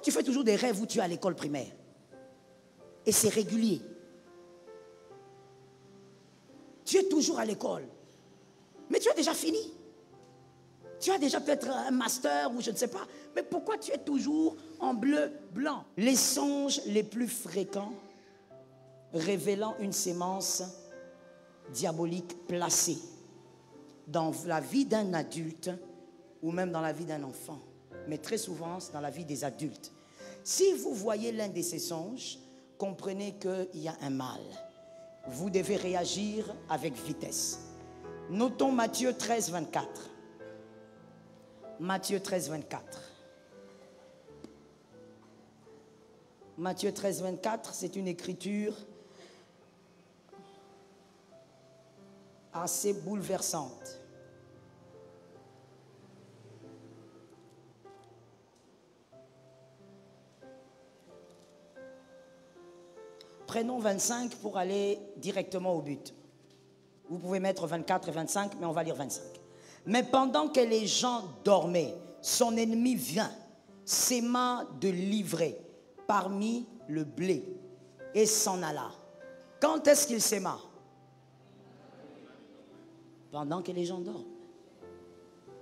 Pourquoi tu fais toujours des rêves où tu es à l'école primaire? Et c'est régulier. Tu es toujours à l'école. Mais tu as déjà fini. Tu as déjà peut-être un master ou je ne sais pas. Mais pourquoi tu es toujours en bleu, blanc? Les songes les plus fréquents révélant une sémence diabolique placée dans la vie d'un adulte ou même dans la vie d'un enfant. Mais très souvent, c'est dans la vie des adultes. Si vous voyez l'un de ces songes, comprenez qu'il y a un mal. Vous devez réagir avec vitesse. Notons Matthieu 13, 24. Matthieu 13, 24. Matthieu 13, 24, c'est une écriture assez bouleversante. Prenons 25 pour aller directement au but. Vous pouvez mettre 24 et 25, mais on va lire 25. Mais pendant que les gens dormaient, son ennemi vient, s'aima de livrer parmi le blé et s'en alla. Quand est-ce qu'il s'aima? Pendant que les gens dorment.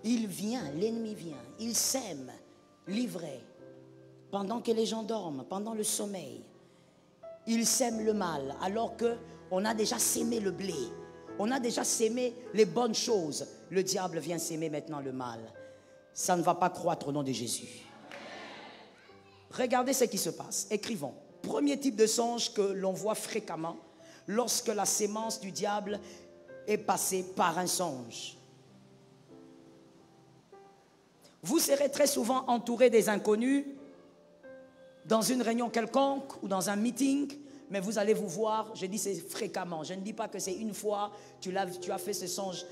Il vient, l'ennemi vient, il sème, livré, pendant que les gens dorment, pendant le sommeil. Il sème le mal, alors qu'on a déjà sémé le blé. On a déjà sémé les bonnes choses. Le diable vient s'aimer maintenant le mal. Ça ne va pas croître au nom de Jésus. Regardez ce qui se passe. Écrivons. Premier type de songe que l'on voit fréquemment lorsque la sémence du diable est passée par un songe. Vous serez très souvent entouré des inconnus dans une réunion quelconque ou dans un meeting, mais vous allez vous voir, je dis c'est fréquemment, je ne dis pas que c'est une fois, tu as fait ce songe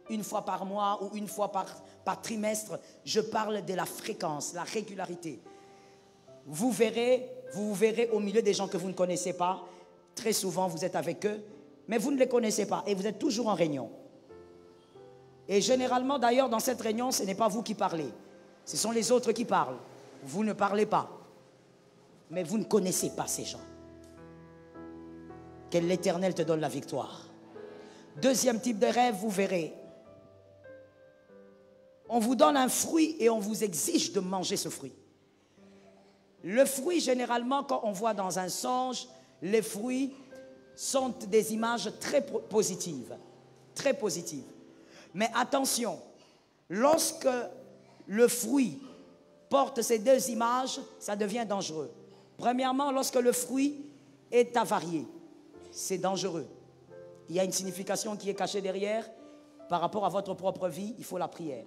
une fois par mois ou une fois par trimestre, je parle de la fréquence, la régularité. Vous vous verrez au milieu des gens que vous ne connaissez pas, très souvent vous êtes avec eux, mais vous ne les connaissez pas et vous êtes toujours en réunion. Et généralement d'ailleurs dans cette réunion, ce n'est pas vous qui parlez, ce sont les autres qui parlent, vous ne parlez pas. Mais vous ne connaissez pas ces gens. Que l'Éternel te donne la victoire. Deuxième type de rêve, vous verrez. On vous donne un fruit et on vous exige de manger ce fruit. Le fruit, généralement, quand on voit dans un songe, les fruits sont des images très positives. Très positives. Mais attention, lorsque le fruit porte ces deux images, ça devient dangereux. Premièrement, lorsque le fruit est avarié, c'est dangereux. Il y a une signification qui est cachée derrière. Par rapport à votre propre vie, il faut la prière.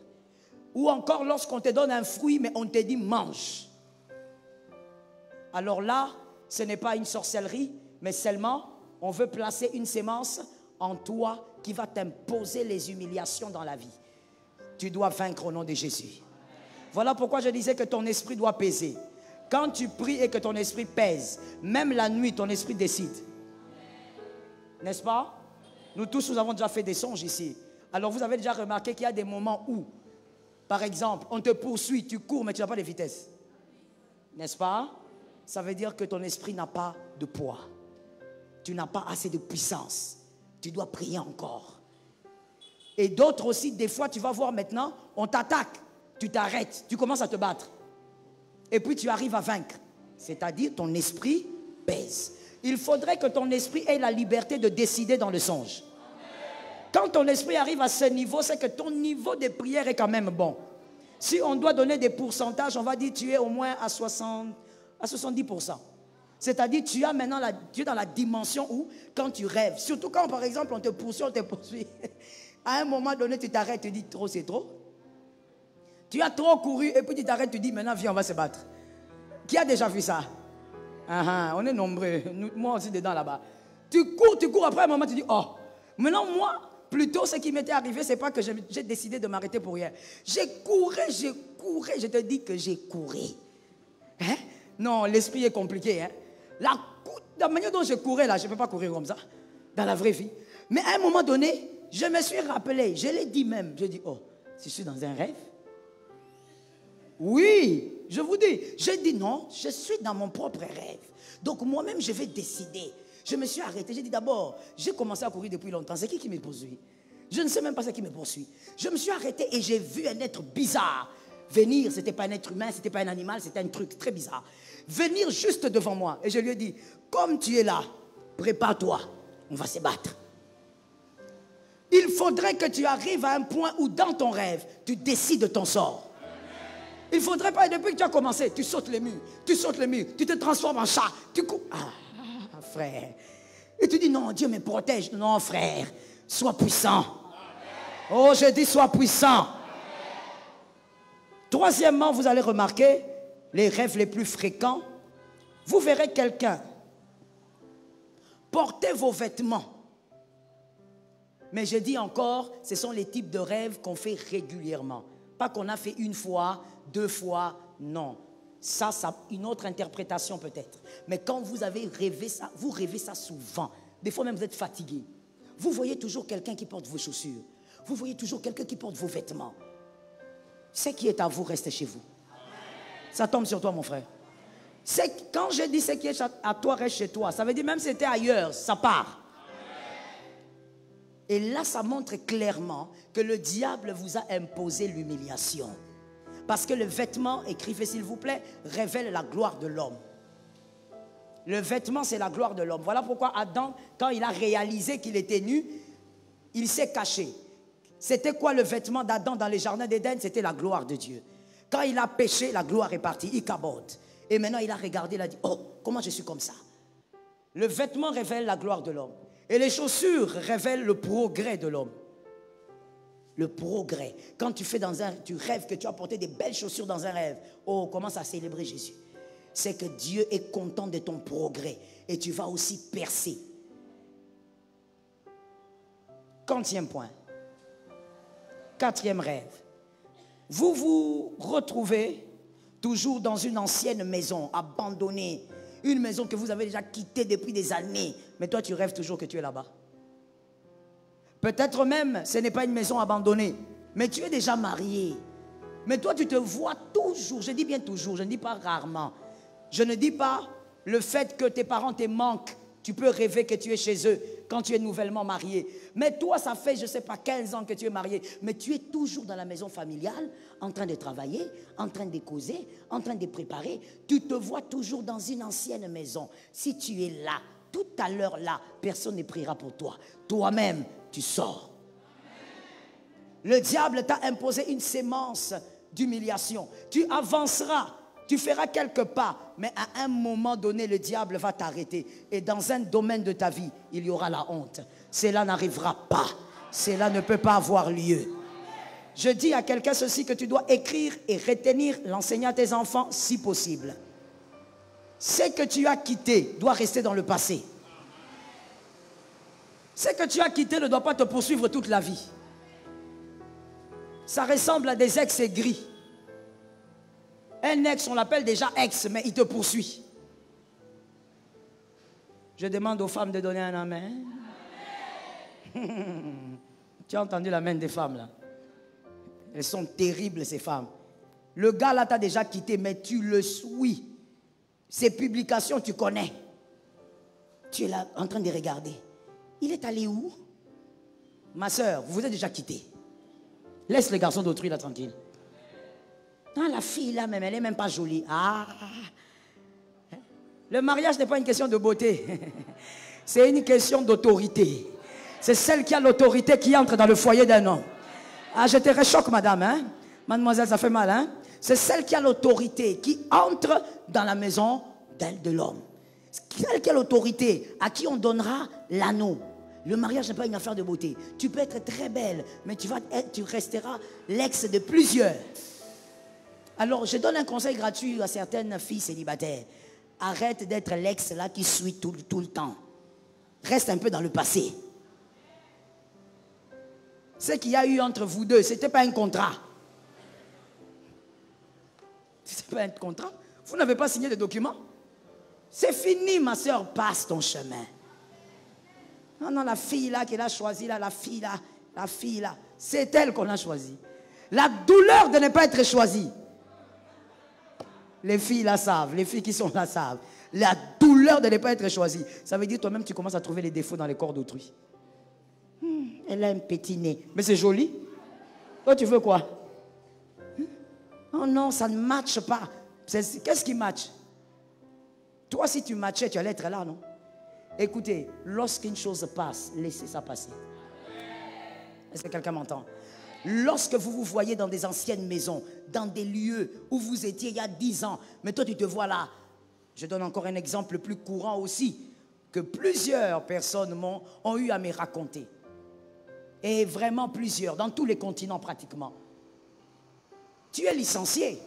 Ou encore lorsqu'on te donne un fruit, mais on te dit mange. Alors là, ce n'est pas une sorcellerie, mais seulement on veut placer une sémence en toi qui va t'imposer les humiliations dans la vie. Tu dois vaincre au nom de Jésus. Voilà pourquoi je disais que ton esprit doit peser. Quand tu pries et que ton esprit pèse, même la nuit, ton esprit décide. N'est-ce pas? Nous tous, nous avons déjà fait des songes ici. Alors vous avez déjà remarqué qu'il y a des moments où, par exemple, on te poursuit, tu cours, mais tu n'as pas de vitesse. N'est-ce pas? Ça veut dire que ton esprit n'a pas de poids. Tu n'as pas assez de puissance. Tu dois prier encore. Et d'autres aussi, des fois, tu vas voir maintenant, on t'attaque. Tu t'arrêtes, tu commences à te battre. Et puis tu arrives à vaincre. C'est-à-dire ton esprit pèse. Il faudrait que ton esprit ait la liberté de décider dans le songe. Quand ton esprit arrive à ce niveau, c'est que ton niveau de prière est quand même bon. Si on doit donner des pourcentages, on va dire que tu es au moins à 70%. C'est-à-dire tu as maintenant tu es dans la dimension où, quand tu rêves, surtout quand par exemple on te poursuit, à un moment donné tu t'arrêtes, tu dis trop c'est trop. Tu as trop couru et puis tu t'arrêtes, tu dis maintenant viens on va se battre. Qui a déjà vu ça? On est nombreux, moi aussi dedans là-bas. Tu cours, après un moment tu dis oh. Maintenant moi, plutôt ce qui m'était arrivé, c'est pas que j'ai décidé de m'arrêter pour rien. J'ai couru, je te dis que j'ai couru. Hein? Non, l'esprit est compliqué. Hein? La manière dont je courais là, je ne peux pas courir comme ça, dans la vraie vie. Mais à un moment donné, je me suis rappelé, je l'ai dit même, je dis oh, je suis dans un rêve. Oui, je vous dis, j'ai dit non, je suis dans mon propre rêve. Donc moi-même, je vais décider. Je me suis arrêté, j'ai dit d'abord, j'ai commencé à courir depuis longtemps, c'est qui me poursuit? Je ne sais même pas ce qui me poursuit. Je me suis arrêté et j'ai vu un être bizarre venir. Ce n'était pas un être humain, ce n'était pas un animal, c'était un truc très bizarre. Venir juste devant moi. Et je lui ai dit, comme tu es là, prépare-toi, on va se battre. Il faudrait que tu arrives à un point où dans ton rêve, tu décides de ton sort. Il ne faudrait pas, depuis que tu as commencé, tu sautes les murs, tu te transformes en chat, tu cours. Ah, frère. Et tu dis, non, Dieu me protège. Non, frère, sois puissant. Oh, je dis, sois puissant. Troisièmement, vous allez remarquer les rêves les plus fréquents. Vous verrez quelqu'un porter vos vêtements. Mais je dis encore, ce sont les types de rêves qu'on fait régulièrement. Pas qu'on a fait une fois, 2 fois, non. Ça, une autre interprétation peut-être. Mais quand vous avez rêvé ça, vous rêvez ça souvent. Des fois même vous êtes fatigué. Vous voyez toujours quelqu'un qui porte vos chaussures. Vous voyez toujours quelqu'un qui porte vos vêtements. Ce qui est à vous, restez chez vous. Ça tombe sur toi, mon frère. Quand je dis ce qui est à toi, reste chez toi. Ça veut dire même si c'était ailleurs, ça part. Et là, ça montre clairement que le diable vous a imposé l'humiliation. Parce que le vêtement, écrivez s'il vous plaît, révèle la gloire de l'homme. Le vêtement, c'est la gloire de l'homme. Voilà pourquoi Adam, quand il a réalisé qu'il était nu, il s'est caché. C'était quoi le vêtement d'Adam dans les jardins d'Éden? C'était la gloire de Dieu. Quand il a péché, la gloire est partie. Il cabote. Et maintenant, il a regardé, il a dit, oh, comment je suis comme ça? Le vêtement révèle la gloire de l'homme. Et les chaussures révèlent le progrès de l'homme. Le progrès. Quand tu rêves que tu as porté des belles chaussures dans un rêve, oh, commence à célébrer Jésus. C'est que Dieu est content de ton progrès. Et tu vas aussi percer. 40e point. 4e rêve. Vous vous retrouvez toujours dans une ancienne maison, abandonnée. Une maison que vous avez déjà quittée depuis des années. Mais toi, tu rêves toujours que tu es là-bas. Peut-être même, ce n'est pas une maison abandonnée. Mais tu es déjà marié. Mais toi, tu te vois toujours. Je dis bien toujours, je ne dis pas rarement. Je ne dis pas le fait que tes parents te manquent. Tu peux rêver que tu es chez eux quand tu es nouvellement marié. Mais toi, ça fait, je ne sais pas, 15 ans que tu es marié. Mais tu es toujours dans la maison familiale, en train de travailler, en train de causer, en train de préparer. Tu te vois toujours dans une ancienne maison. Si tu es là, tout à l'heure là, personne ne priera pour toi. Toi-même, tu sors. Le diable t'a imposé une sémence d'humiliation. Tu avanceras. Tu feras quelques pas, mais à un moment donné, le diable va t'arrêter. Et dans un domaine de ta vie, il y aura la honte. Cela n'arrivera pas. Cela ne peut pas avoir lieu. Je dis à quelqu'un ceci, que tu dois écrire et retenir, l'enseigner à tes enfants si possible. Ce que tu as quitté doit rester dans le passé. Ce que tu as quitté ne doit pas te poursuivre toute la vie. Ça ressemble à des ex aigris. Un ex, on l'appelle déjà ex, mais il te poursuit. Je demande aux femmes de donner un amen. Tu as entendu l'amen des femmes là? Elles sont terribles ces femmes. Le gars là t'a déjà quitté, mais tu le suis. Ses publications, tu connais. Tu es là en train de regarder. Il est allé où? Ma soeur, vous vous êtes déjà quitté. Laisse les garçons d'autrui là tranquille. Non, la fille là même, elle n'est même pas jolie. Ah. Le mariage n'est pas une question de beauté. C'est une question d'autorité. C'est celle qui a l'autorité qui entre dans le foyer d'un homme. Ah, je te réchoque, madame. Hein? Mademoiselle, ça fait mal. Hein? C'est celle qui a l'autorité qui entre dans la maison de l'homme. Celle qui a l'autorité, à qui on donnera l'anneau. Le mariage n'est pas une affaire de beauté. Tu peux être très belle, mais tu resteras l'ex de plusieurs. Alors, je donne un conseil gratuit à certaines filles célibataires. Arrête d'être l'ex là qui suit tout le temps. Reste un peu dans le passé. Ce qu'il y a eu entre vous deux, ce n'était pas un contrat. Ce n'était pas un contrat. Vous n'avez pas signé de documents. C'est fini, ma soeur, passe ton chemin. Non, non, la fille là qu'il a choisie, là, la fille là, c'est elle qu'on a choisie. La douleur de ne pas être choisie. Les filles la savent. Les filles qui sont là savent. La douleur de ne pas être choisie. Ça veut dire toi-même, tu commences à trouver les défauts dans les corps d'autrui. Elle a un petit nez. Mais c'est joli. Toi, tu veux quoi? Oh non, ça ne matche pas. Qu'est-ce qui matche? Toi, si tu matchais, tu allais être là, non? Écoutez, lorsqu'une chose passe, laissez ça passer. Est-ce que quelqu'un m'entend? Lorsque vous vous voyez dans des anciennes maisons, dans des lieux où vous étiez il y a 10 ans, mais toi tu te vois là. Je donne encore un exemple plus courant aussi, que plusieurs personnes ont eu à me raconter. Et vraiment plusieurs, dans tous les continents pratiquement. Tu es licencié.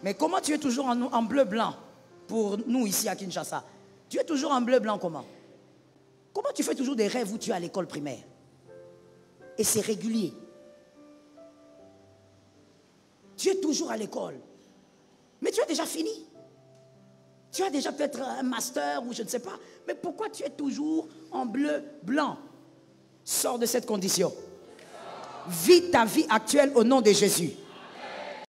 Mais comment tu es toujours en bleu-blanc pour nous ici à Kinshasa? Tu es toujours en bleu-blanc comment? Comment tu fais toujours des rêves où tu es à l'école primaire? Et c'est régulier. Tu es toujours à l'école. Mais tu as déjà fini. Tu as déjà peut-être un master ou je ne sais pas. Mais pourquoi tu es toujours en bleu-blanc? Sors de cette condition. Vis ta vie actuelle au nom de Jésus.